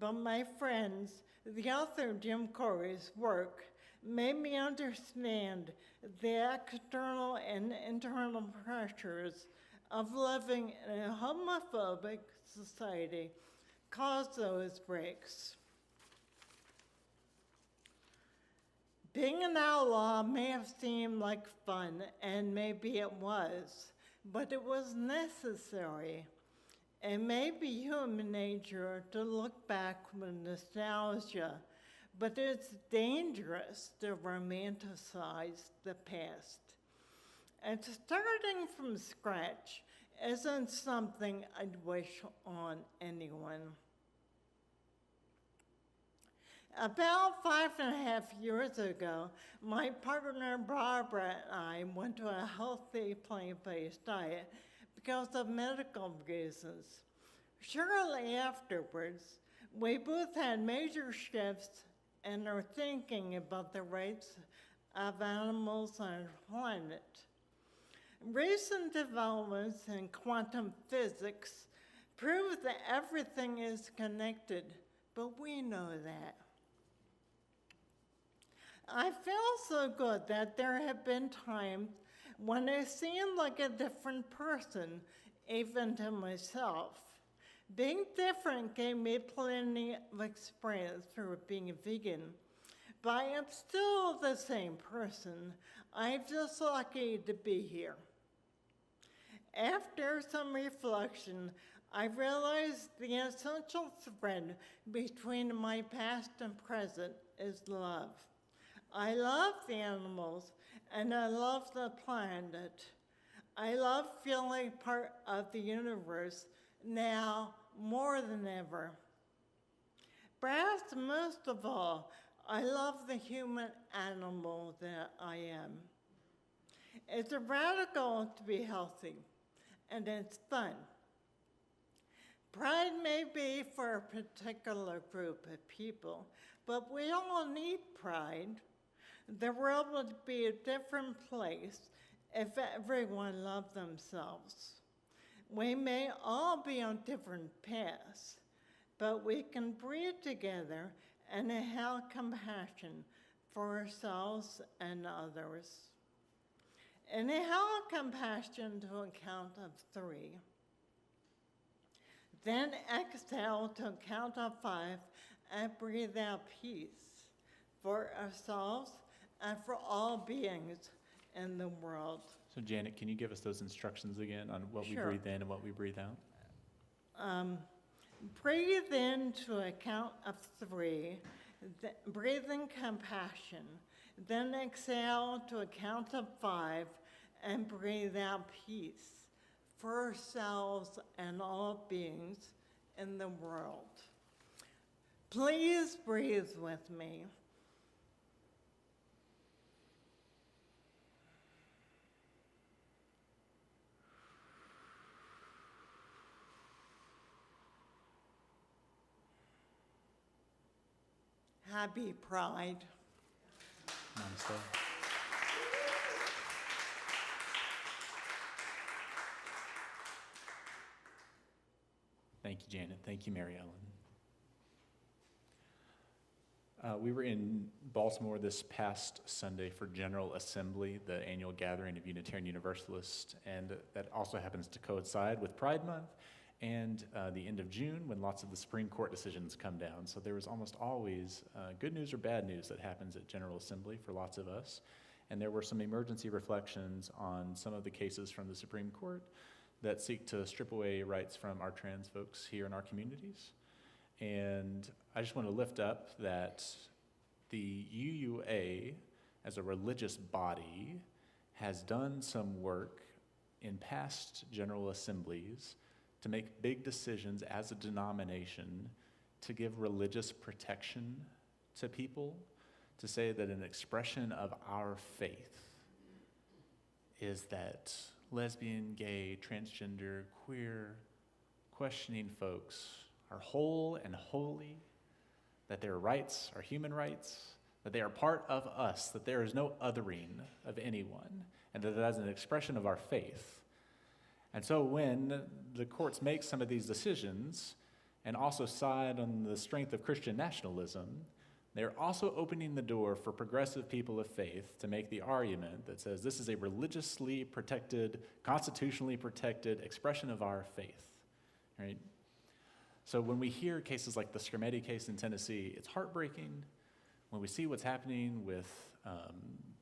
[SPEAKER 2] but my friends, the author Jim Corey's work, made me understand the external and internal pressures of living in a homophobic society caused those breaks. Being an outlaw may have seemed like fun, and maybe it was, but it was necessary. It may be human nature to look back with nostalgia, but it's dangerous to romanticize the past. And starting from scratch isn't something I'd wish on anyone. About 5.5 years ago, my partner Barbara and I went to a healthy plant-based diet because of medical reasons. Shortly afterwards, we both had major shifts in our thinking about the rights of animals on our planet. Recent developments in quantum physics prove that everything is connected, but we know that. I feel so good that there have been times when I seemed like a different person, even to myself. Being different gave me plenty of experience through being a vegan, but I am still the same person. I'm just lucky to be here. After some reflection, I realized the essential thread between my past and present is love. I love the animals, and I love the planet. I love feeling part of the universe now more than ever. Perhaps most of all, I love the human animal that I am. It's a radical to be healthy, and it's fun. Pride may be for a particular group of people, but we all need pride. The world would be a different place if everyone loved themselves. We may all be on different paths, but we can breathe together and have compassion for ourselves and others. Inhale compassion to a count of 3. Then exhale to a count of 5 and breathe out peace for ourselves and for all beings in the world.
[SPEAKER 1] So Janet, can you give us those instructions again on what
[SPEAKER 2] Sure.
[SPEAKER 1] we breathe in and what we breathe out?
[SPEAKER 2] Breathe in to a count of 3, breathe in compassion, then exhale to a count of 5 and breathe out peace for ourselves and all beings in the world. Please breathe with me. Happy Pride.
[SPEAKER 1] Namaste. Thank you, Janet. Thank you, Mary Ellen. We were in Baltimore this past Sunday for General Assembly, the annual gathering of Unitarian Universalists, and that also happens to coincide with Pride Month and the end of June when lots of the Supreme Court decisions come down. So there was almost always good news or bad news that happens at General Assembly for lots of us. And there were some emergency reflections on some of the cases from the Supreme Court that seek to strip away rights from our trans folks here in our communities. And I just want to lift up that the UUA, as a religious body, has done some work in past General Assemblies to make big decisions as a denomination to give religious protection to people, to say that an expression of our faith is that lesbian, gay, transgender, queer, questioning folks are whole and holy, that their rights are human rights, that they are part of us, that there is no othering of anyone, and that as an expression of our faith. And so when the courts make some of these decisions and also side on the strength of Christian nationalism, they're also opening the door for progressive people of faith to make the argument that says this is a religiously protected, constitutionally protected expression of our faith, right? So when we hear cases like the Skrmetti case in Tennessee, it's heartbreaking. When we see what's happening with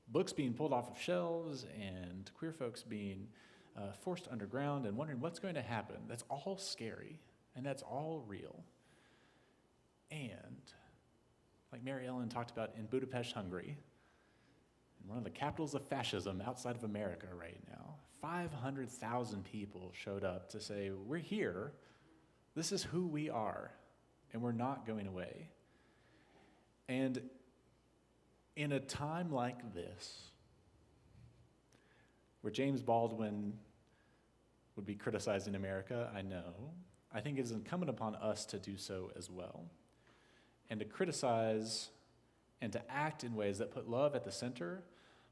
[SPEAKER 1] books being pulled off of shelves and queer folks being forced underground and wondering what's going to happen, that's all scary and that's all real. And like Mary Ellen talked about in Budapest, Hungary, in one of the capitals of fascism outside of America right now, 500,000 people showed up to say, we're here, this is who we are, and we're not going away. And in a time like this, where James Baldwin would be criticizing America, I know, I think it is incumbent upon us to do so as well, and to criticize and to act in ways that put love at the center,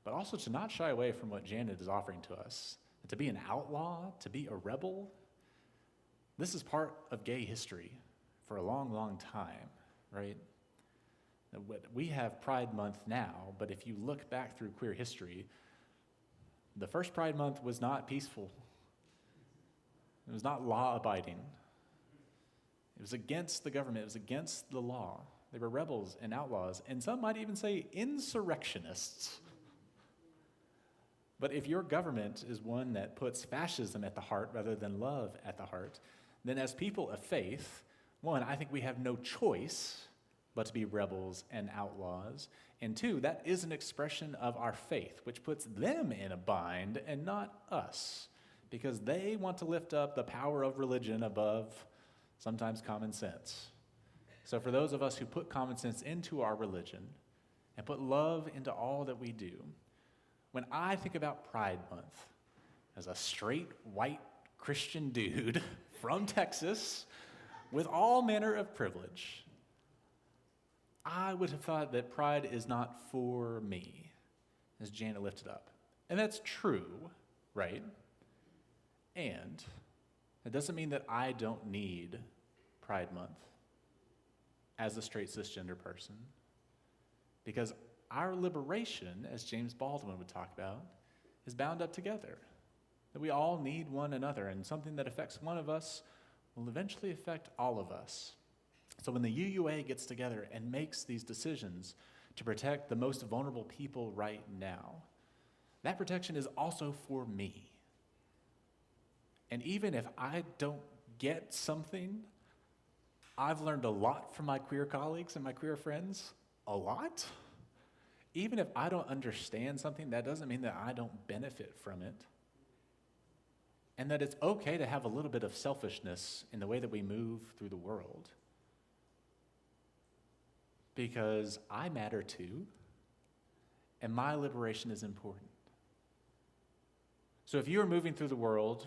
[SPEAKER 1] but also to not shy away from what Janet is offering to us, and to be an outlaw, to be a rebel. This is part of gay history for a long, long time, right? We have Pride Month now, but if you look back through queer history, the first Pride Month was not peaceful. It was not law-abiding. It was against the government. It was against the law. They were rebels and outlaws, and some might even say insurrectionists. But if your government is one that puts fascism at the heart rather than love at the heart, then as people of faith, one, I think we have no choice but to be rebels and outlaws. And two, that is an expression of our faith, which puts them in a bind and not us. because they want to lift up the power of religion above sometimes common sense. So for those of us who put common sense into our religion and put love into all that we do, when I think about Pride Month as a straight white Christian dude from Texas with all manner of privilege, I would have thought that pride is not for me, as Janet lifted up. And that's true, right? And it doesn't mean that I don't need Pride Month as a straight cisgender person, because our liberation, as James Baldwin would talk about, is bound up together. That we all need one another, and something that affects one of us will eventually affect all of us. So when the UUA gets together and makes these decisions to protect the most vulnerable people right now, that protection is also for me. And even if I don't get something, I've learned a lot from my queer colleagues and my queer friends, a lot. Even if I don't understand something, that doesn't mean that I don't benefit from it. And that it's okay to have a little bit of selfishness in the way that we move through the world. Because I matter too, and my liberation is important. So if you are moving through the world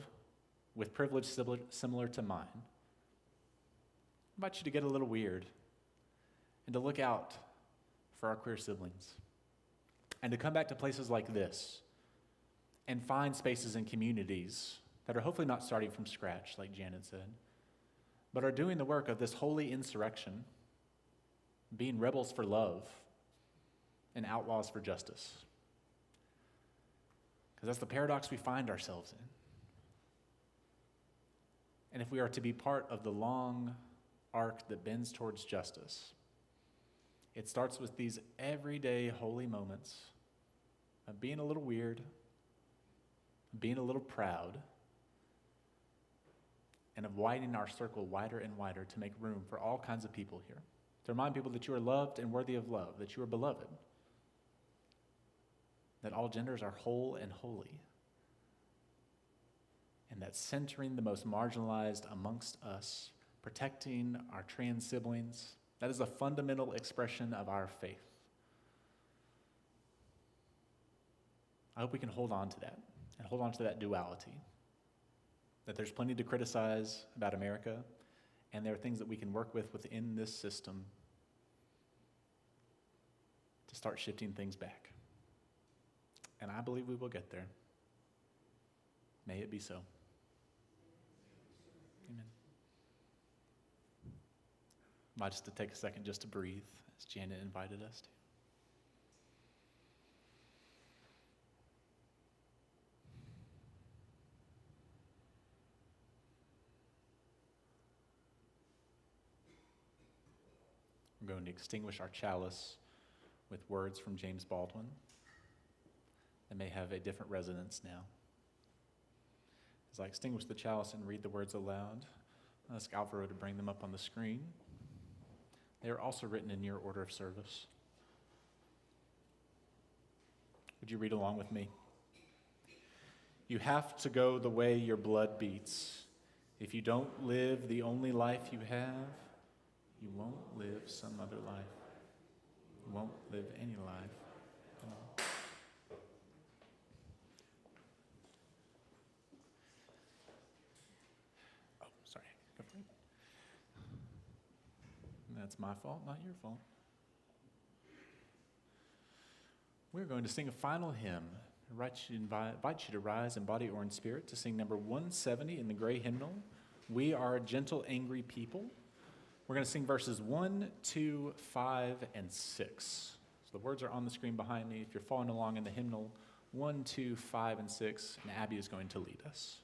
[SPEAKER 1] with privilege similar to mine, I invite you to get a little weird and to look out for our queer siblings and to come back to places like this and find spaces and communities that are hopefully not starting from scratch, like Janet said, but are doing the work of this holy insurrection, being rebels for love and outlaws for justice. Because that's the paradox we find ourselves in. And if we are to be part of the long arc that bends towards justice, it starts with these everyday holy moments of being a little weird, being a little proud, and of widening our circle wider and wider to make room for all kinds of people here. To remind people that you are loved and worthy of love, that you are beloved, that all genders are whole and holy, and that centering the most marginalized amongst us, protecting our trans siblings, that is a fundamental expression of our faith. I hope we can hold on to that, and hold on to that duality, that there's plenty to criticize about America, and there are things that we can work with within this system to start shifting things back. And I believe we will get there. May it be so. Amen. I might just to take a second just to breathe, as Janet invited us to. We're going to extinguish our chalice with words from James Baldwin that may have a different resonance now. As I extinguish the chalice and read the words aloud, I ask Alvaro to bring them up on the screen. They are also written in your order of service. Would you read along with me? You have to go the way your blood beats. If you don't live the only life you have, you won't live some other life. You won't live any life at all. Oh, sorry. Go for it. That's my fault, not your fault. We're going to sing a final hymn. I invite you to rise in body or in spirit to sing number 170 in the gray hymnal, We Are a Gentle, Angry People. We're going to sing verses 1, 2, 5, and 6. So the words are on the screen behind me. If you're following along in the hymnal, 1, 2, 5, and 6, and Abby is going to lead us.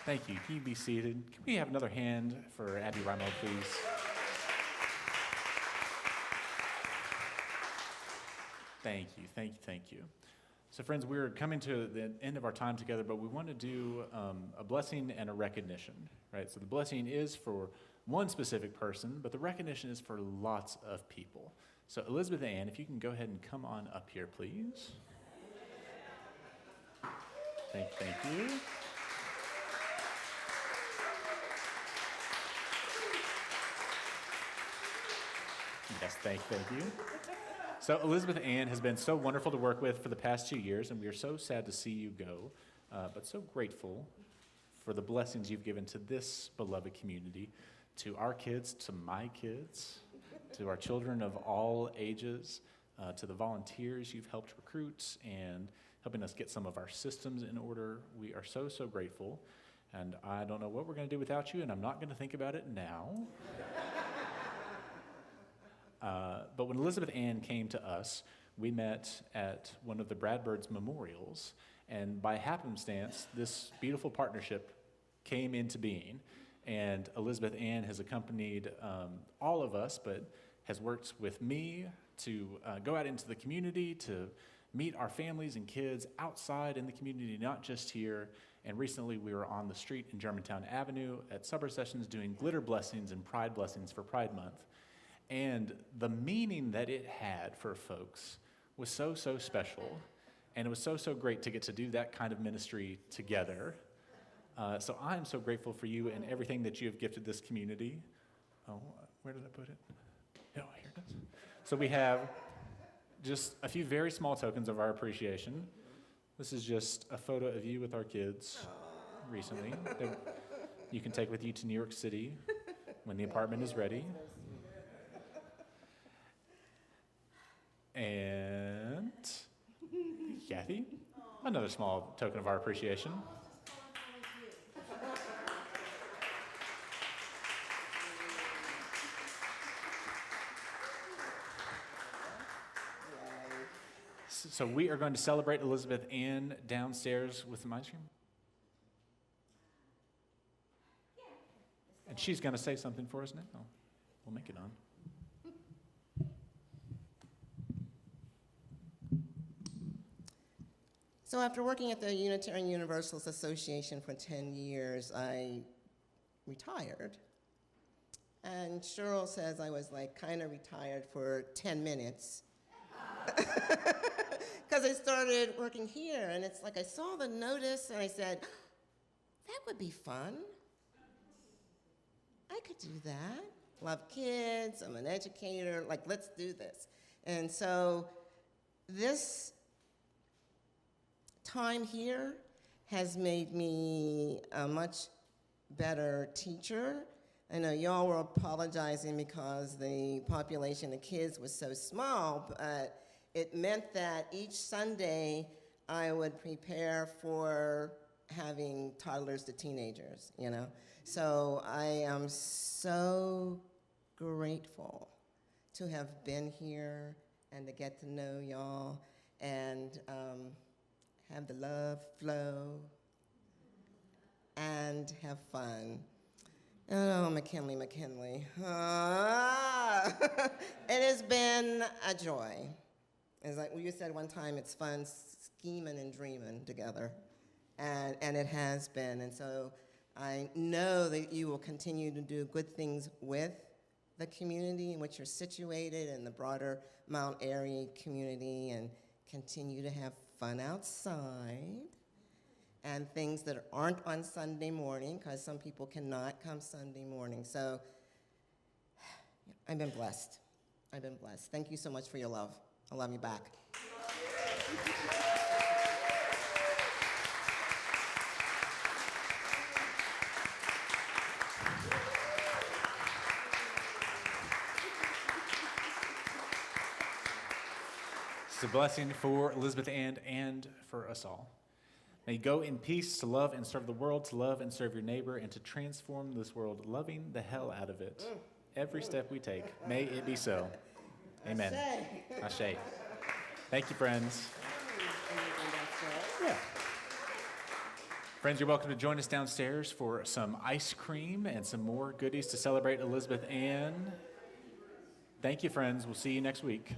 [SPEAKER 1] Thank you. Can you be seated? Can we have another hand for Abby Rimo, please? Thank you, thank you, thank you. So friends, we're coming to the end of our time together, but we want to do a blessing and a recognition, right? So the blessing is for one specific person, but the recognition is for lots of people. So Elizabeth Ann, if you can go ahead and come on up here, please. Thank you. Yes, thank you. So Elizabeth Ann has been so wonderful to work with for the past 2 years, and we are so sad to see you go, but so grateful for the blessings you've given to this beloved community, to our kids, to my kids, to our children of all ages, to the volunteers you've helped recruit and helping us get some of our systems in order. We are so, so grateful, and I don't know what we're going to do without you, and I'm not going to think about it now. But when Elizabeth Ann came to us, we met at one of the Bradbirds memorials, and by happenstance, this beautiful partnership came into being, and Elizabeth Ann has accompanied all of us, but has worked with me to go out into the community to meet our families and kids outside in the community, not just here. And recently we were on the street in Germantown Avenue at supper sessions doing glitter blessings and pride blessings for Pride Month. And the meaning that it had for folks was so, so special. And it was so, so great to get to do that kind of ministry together. So I'm so grateful for you and everything that you have gifted this community. Oh, where did I put it? Oh, here it is. So we have just a few very small tokens of our appreciation. This is just a photo of you with our kids recently that you can take with you to New York City when the apartment is ready. And Kathy, another small token of our appreciation. So we are going to celebrate Elizabeth Ann downstairs with some ice cream. And she's going to say something for us now. We'll make it on.
[SPEAKER 19] So after working at the Unitarian Universalist Association for 10 years, I retired. And Cheryl says I was like kind of retired for 10 minutes. Because I started working here, and it's like I saw the notice and I said, that would be fun. I could do that. Love kids, I'm an educator, like let's do this. And so this time here has made me a much better teacher. I know y'all were apologizing because the population of kids was so small, but it meant that each Sunday I would prepare for having toddlers to teenagers, you know? So I am so grateful to have been here and to get to know y'all and have the love flow and have fun. Oh, McKinley. It has been a joy. It's like you said one time, it's fun scheming and dreaming together. And it has been. And so I know that you will continue to do good things with the community in which you're situated and the broader Mount Airy community and continue to have fun outside and things that aren't on Sunday morning because some people cannot come Sunday morning. So I've been blessed. Thank you so much for your love. I love you back.
[SPEAKER 1] It's a blessing for Elizabeth Ann and for us all. May you go in peace to love and serve the world, to love and serve your neighbor, and to transform this world, loving the hell out of it. Every step we take, may it be so. Amen. Ashe. Thank you, friends. Yeah. Friends, you're welcome to join us downstairs for some ice cream and some more goodies to celebrate Elizabeth Ann. Thank you, friends. We'll see you next week.